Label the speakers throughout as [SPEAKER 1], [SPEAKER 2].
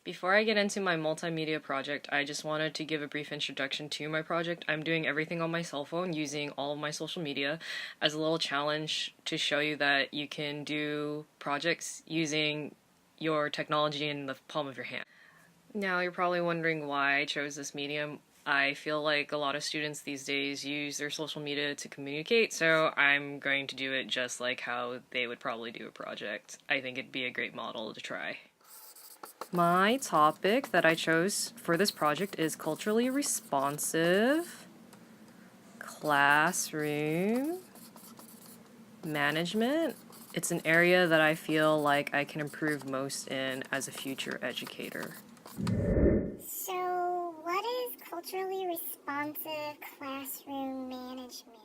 [SPEAKER 1] Before I get into my multimedia project, I just wanted to give a brief introduction to my project. I'm doing everything on my cell phone using all of my social media as a little challenge to show you that you can do projects using your technology in the palm of your hand. Now, you're probably wondering why I chose this medium. I feel like a lot of students these days use their social media to communicate, so I'm going to do it just like how they would probably do a project. I think it'd be a great model to try. My topic that I chose for this project is culturally responsive classroom management. It's an area that I feel like I can improve most in as a future educator.
[SPEAKER 2] So, what is culturally responsive classroom management?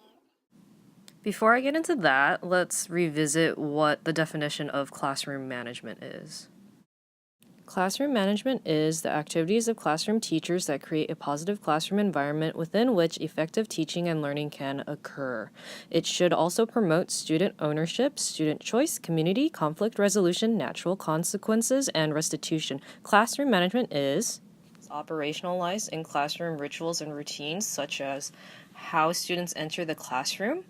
[SPEAKER 1] Before I get into that, let's revisit what the definition of classroom management is. Classroom management is the activities of classroom teachers that create a positive classroom environment within which effective teaching and learning can occur. It should also promote student ownership, student choice, community, conflict resolution, natural consequences, and restitution. Classroom management is operationalized in classroom rituals and routines, such as how students enter the classroom,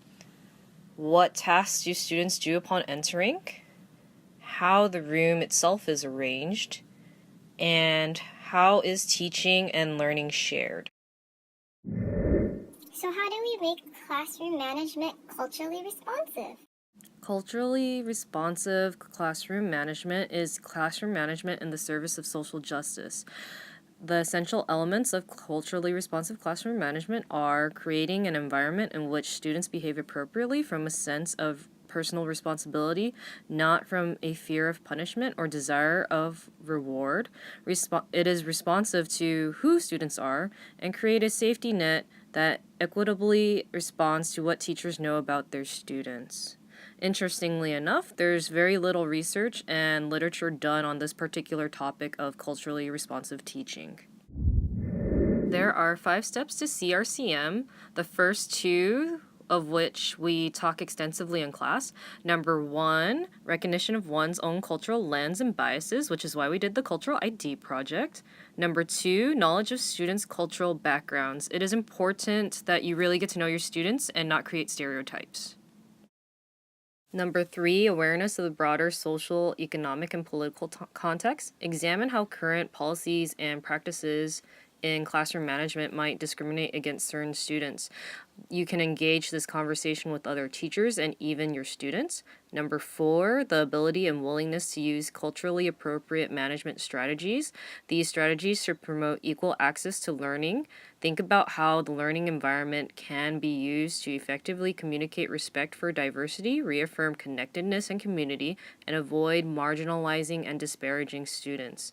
[SPEAKER 1] what tasks do students do upon entering, how the room itself is arranged, and how is teaching and learning shared.
[SPEAKER 2] So, how do we make classroom management culturally responsive?
[SPEAKER 1] Culturally responsive classroom management is classroom management in the service of social justice. The essential elements of culturally responsive classroom management are creating an environment in which students behave appropriately from a sense of personal responsibility, not from a fear of punishment or desire of reward. It is responsive to who students are and create a safety net that equitably responds to what teachers know about their students. Interestingly enough, there's very little research and literature done on this particular topic of culturally responsive teaching. There are 5 steps to CRCM, the first 2 of which we talk extensively in class. Number 1, recognition of one's own cultural lens and biases, which is why we did the Cultural ID project. Number 2, knowledge of students' cultural backgrounds. It is important that you really get to know your students and not create stereotypes. Number 3, awareness of the broader social, economic, and political context. Examine how current policies and practices in classroom management might discriminate against certain students. You can engage this conversation with other teachers and even your students. Number 4, the ability and willingness to use culturally appropriate management strategies. These strategies should promote equal access to learning. Think about how the learning environment can be used to effectively communicate respect for diversity, reaffirm connectedness and community, and avoid marginalizing and disparaging students.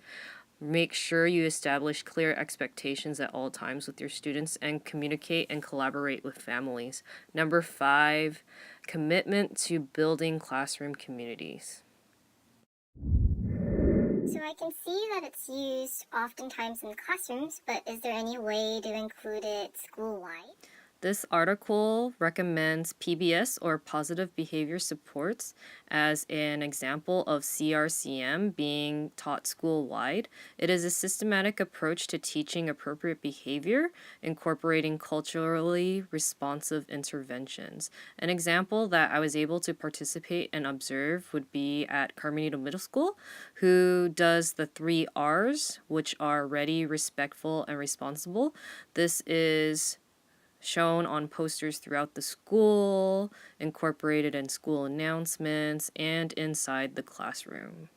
[SPEAKER 1] Make sure you establish clear expectations at all times with your students and communicate and collaborate with families. Number 5, commitment to building classroom communities.
[SPEAKER 2] So, I can see that it's used oftentimes in classrooms, but is there any way to include it school-wide?
[SPEAKER 1] This article recommends PBS or positive behavior supports as an example of CRCM being taught school-wide. It is a systematic approach to teaching appropriate behavior, incorporating culturally responsive interventions. An example that I was able to participate and observe would be at Carmenito Middle School, who does the 3 R's, which are ready, respectful, and responsible. This is shown on posters throughout the school, incorporated in school announcements, and inside the classroom.